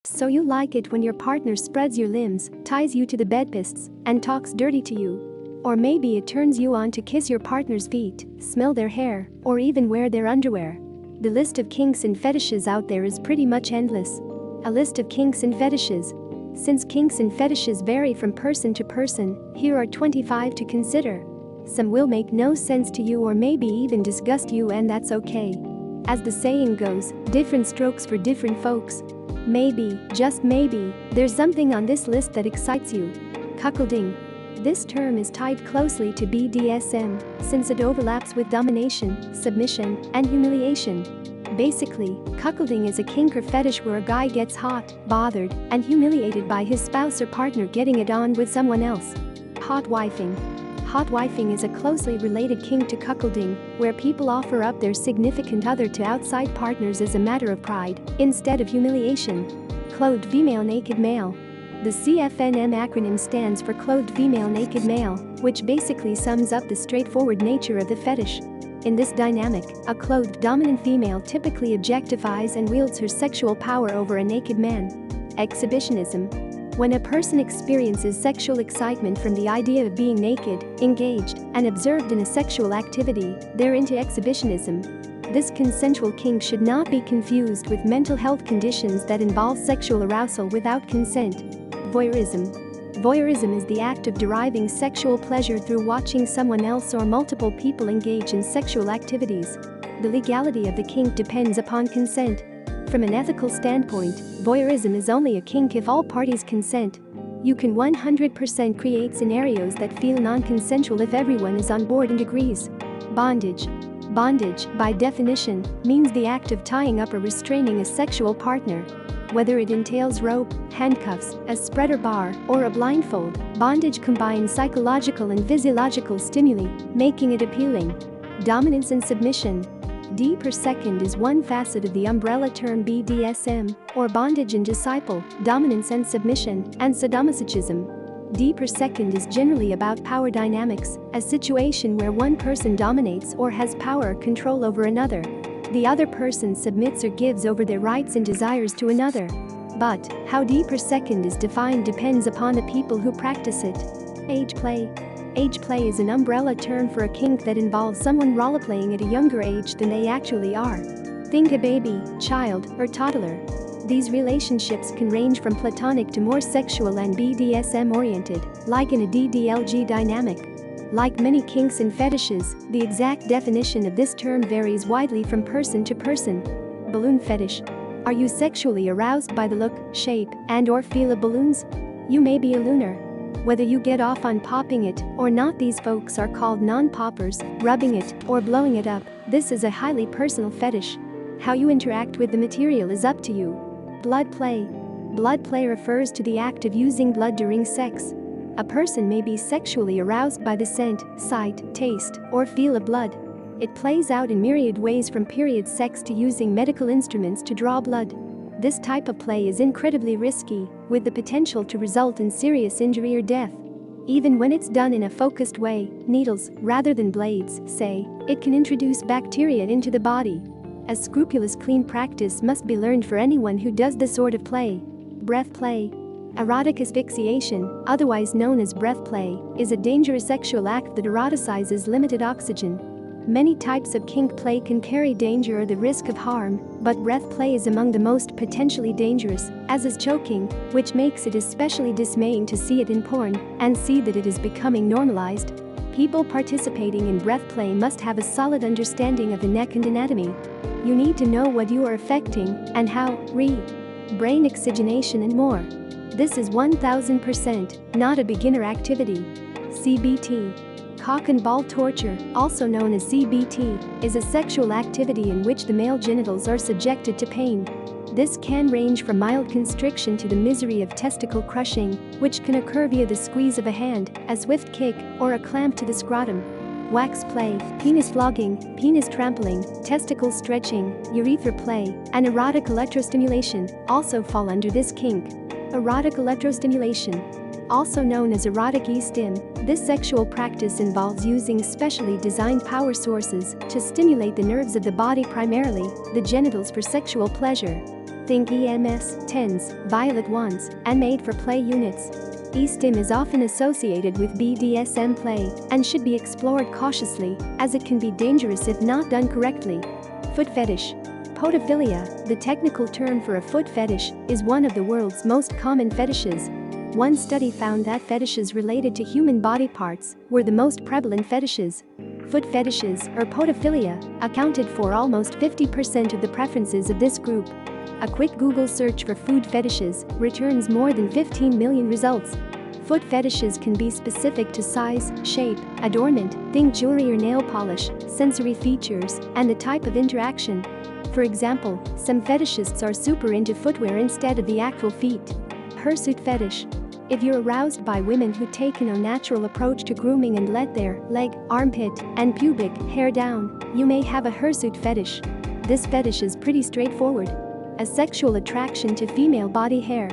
So you like it when your partner spreads your limbs, ties you to the bedposts, and talks dirty to you. Or maybe it turns you on to kiss your partner's feet, smell their hair, or even wear their underwear. The list of kinks and fetishes out there is pretty much endless. A list of kinks and fetishes. Since kinks and fetishes vary from person to person, here are 25 to consider. Some will make no sense to you or maybe even disgust you, and that's okay. As the saying goes, different strokes for different folks. Maybe, just maybe, there's something on this list that excites you. Cuckolding. This term is tied closely to BDSM, since it overlaps with domination, submission, and humiliation. Basically, cuckolding is a kink or fetish where a guy gets hot, bothered, and humiliated by his spouse or partner getting it on with someone else. Hot wifing. Hot wifing is a closely related kink to cuckolding, where people offer up their significant other to outside partners as a matter of pride, instead of humiliation. Clothed female naked male. The CFNM acronym stands for Clothed Female Naked Male, which basically sums up the straightforward nature of the fetish. In this dynamic, a clothed dominant female typically objectifies and wields her sexual power over a naked man. Exhibitionism. When a person experiences sexual excitement from the idea of being naked, engaged, and observed in a sexual activity, they're into exhibitionism. This consensual kink should not be confused with mental health conditions that involve sexual arousal without consent. Voyeurism. Voyeurism is the act of deriving sexual pleasure through watching someone else or multiple people engage in sexual activities. The legality of the kink depends upon consent. From an ethical standpoint, voyeurism is only a kink if all parties consent. You can 100% create scenarios that feel non-consensual if everyone is on board and agrees. Bondage. Bondage, by definition, means the act of tying up or restraining a sexual partner. Whether it entails rope, handcuffs, a spreader bar, or a blindfold, bondage combines psychological and physiological stimuli, making it appealing. Dominance and submission. D per second is one facet of the umbrella term BDSM, or bondage and disciple, dominance and submission, and sadomasochism. D per second is generally about power dynamics, a situation where one person dominates or has power or control over another. The other person submits or gives over their rights and desires to another. But how D per second is defined depends upon the people who practice it. Age play. Age play is an umbrella term for a kink that involves someone role-playing at a younger age than they actually are. Think a baby, child, or toddler. These relationships can range from platonic to more sexual and BDSM-oriented, like in a DDLG dynamic. Like many kinks and fetishes, the exact definition of this term varies widely from person to person. Balloon fetish. Are you sexually aroused by the look, shape, and/or feel of balloons? You may be a looner. Whether you get off on popping it or not, these folks are called non-poppers, rubbing it, or blowing it up. This is a highly personal fetish. How you interact with the material is up to you. Blood play. Blood play refers to the act of using blood during sex. A person may be sexually aroused by the scent, sight, taste, or feel of blood. It plays out in myriad ways, from period sex to using medical instruments to draw blood. This type of play is incredibly risky, with the potential to result in serious injury or death. Even when it's done in a focused way, needles, rather than blades, say, it can introduce bacteria into the body. A scrupulous clean practice must be learned for anyone who does this sort of play. Breath play. Erotic asphyxiation, otherwise known as breath play, is a dangerous sexual act that eroticizes limited oxygen. Many types of kink play can carry danger or the risk of harm, but breath play is among the most potentially dangerous, as is choking, which makes it especially dismaying to see it in porn and see that it is becoming normalized. People participating in breath play must have a solid understanding of the neck and anatomy. You need to know what you are affecting and how. Brain oxygenation and more. This is 1000% not a beginner activity. CBT. Cock and ball torture, also known as CBT, is a sexual activity in which the male genitals are subjected to pain. This can range from mild constriction to the misery of testicle crushing, which can occur via the squeeze of a hand, a swift kick, or a clamp to the scrotum. Wax play, penis flogging, penis trampling, testicle stretching, urethra play, and erotic electrostimulation also fall under this kink. Erotic electrostimulation, also known as erotic e-stim, this sexual practice involves using specially designed power sources to stimulate the nerves of the body, primarily the genitals, for sexual pleasure. Think EMS, 10s, violet wands, and made-for-play units. E-stim is often associated with BDSM play and should be explored cautiously, as it can be dangerous if not done correctly. Foot fetish. Podophilia, the technical term for a foot fetish, is one of the world's most common fetishes. One study found that fetishes related to human body parts were the most prevalent fetishes. Foot fetishes, or podophilia, accounted for almost 50% of the preferences of this group. A quick Google search for foot fetishes returns more than 15 million results. Foot fetishes can be specific to size, shape, adornment, think jewelry or nail polish, sensory features, and the type of interaction. For example, some fetishists are super into footwear instead of the actual feet. Hirsute fetish. If you're aroused by women who take an unnatural approach to grooming and let their leg, armpit, and pubic hair down, you may have a hirsute fetish. This fetish is pretty straightforward. A sexual attraction to female body hair.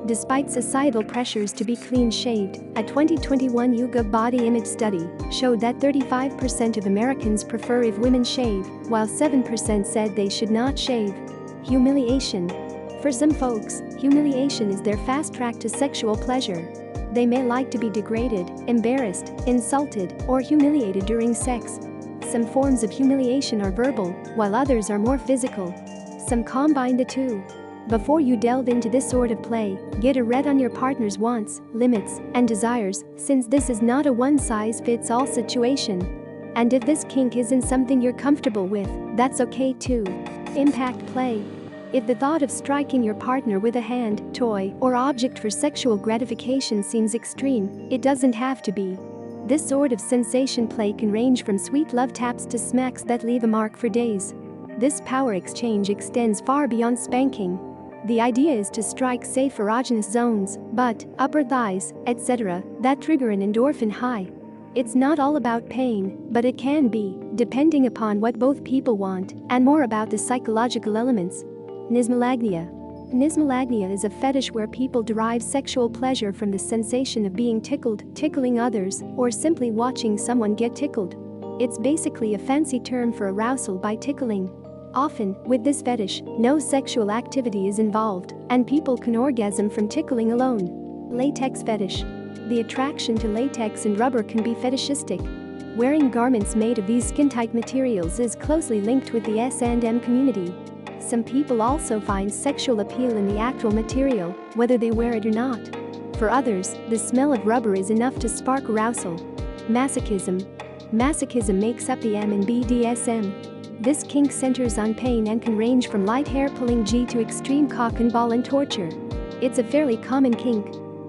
Despite societal pressures to be clean-shaved, a 2021 YouGov body image study showed that 35% of Americans prefer if women shave, while 7% said they should not shave. Humiliation. For some folks, humiliation is their fast track to sexual pleasure. They may like to be degraded, embarrassed, insulted, or humiliated during sex. Some forms of humiliation are verbal, while others are more physical. Some combine the two. Before you delve into this sort of play, get a read on your partner's wants, limits, and desires, since this is not a one-size-fits-all situation. And if this kink isn't something you're comfortable with, that's okay too. Impact play. If the thought of striking your partner with a hand, toy, or object for sexual gratification seems extreme, it doesn't have to be. This sort of sensation play can range from sweet love taps to smacks that leave a mark for days. This power exchange extends far beyond spanking. The idea is to strike safe erogenous zones, butt, upper thighs, etc., that trigger an endorphin high. It's not all about pain, but it can be, depending upon what both people want, and more about the psychological elements. Nismolagnia. Nismolagnia is a fetish where people derive sexual pleasure from the sensation of being tickled, tickling others, or simply watching someone get tickled. It's basically a fancy term for arousal by tickling. Often, with this fetish, no sexual activity is involved, and people can orgasm from tickling alone. Latex fetish. The attraction to latex and rubber can be fetishistic. Wearing garments made of these skin-tight materials is closely linked with the S&M community. Some people also find sexual appeal in the actual material, whether they wear it or not. For others, the smell of rubber is enough to spark arousal. Masochism. Masochism makes up the M in BDSM. This kink centers on pain and can range from light hair-pulling G to extreme cock and ball and torture. It's a fairly common kink.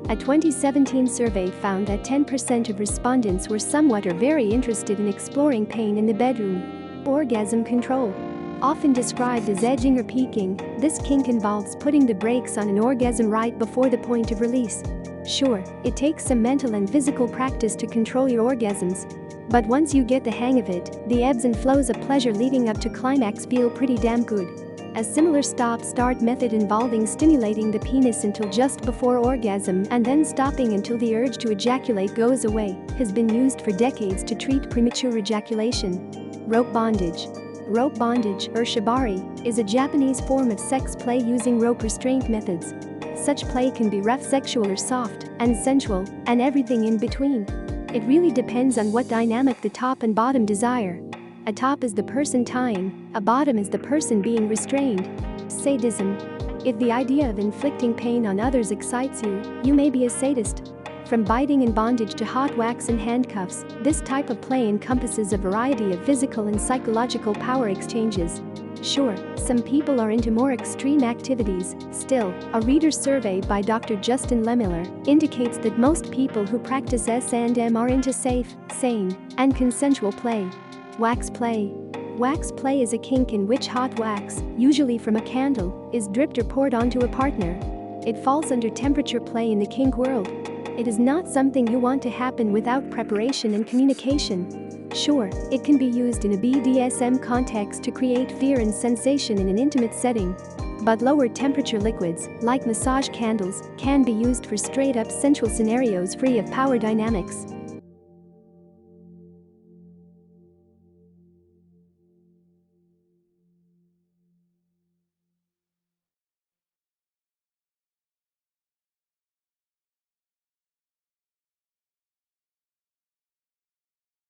A 2017 survey found that 10% of respondents were somewhat or very interested in exploring pain in the bedroom. Orgasm control. Often described as edging or peaking, this kink involves putting the brakes on an orgasm right before the point of release. Sure, it takes some mental and physical practice to control your orgasms. But once you get the hang of it, the ebbs and flows of pleasure leading up to climax feel pretty damn good. A similar stop-start method involving stimulating the penis until just before orgasm and then stopping until the urge to ejaculate goes away has been used for decades to treat premature ejaculation. Rope bondage. Rope bondage, or shibari, is a Japanese form of sex play using rope restraint methods. Such play can be rough, sexual or soft, and sensual, and everything in between. It really depends on what dynamic the top and bottom desire. A top is the person tying, a bottom is the person being restrained. Sadism. If the idea of inflicting pain on others excites you, you may be a sadist. From biting in bondage to hot wax and handcuffs, this type of play encompasses a variety of physical and psychological power exchanges. Sure, some people are into more extreme activities. Still, a reader survey by Dr. Justin Lemiller indicates that most people who practice S&M are into safe, sane, and consensual play. Wax play. Wax play is a kink in which hot wax, usually from a candle, is dripped or poured onto a partner. It falls under temperature play in the kink world. It is not something you want to happen without preparation and communication. Sure, it can be used in a BDSM context to create fear and sensation in an intimate setting. But lower temperature liquids, like massage candles, can be used for straight-up sensual scenarios free of power dynamics.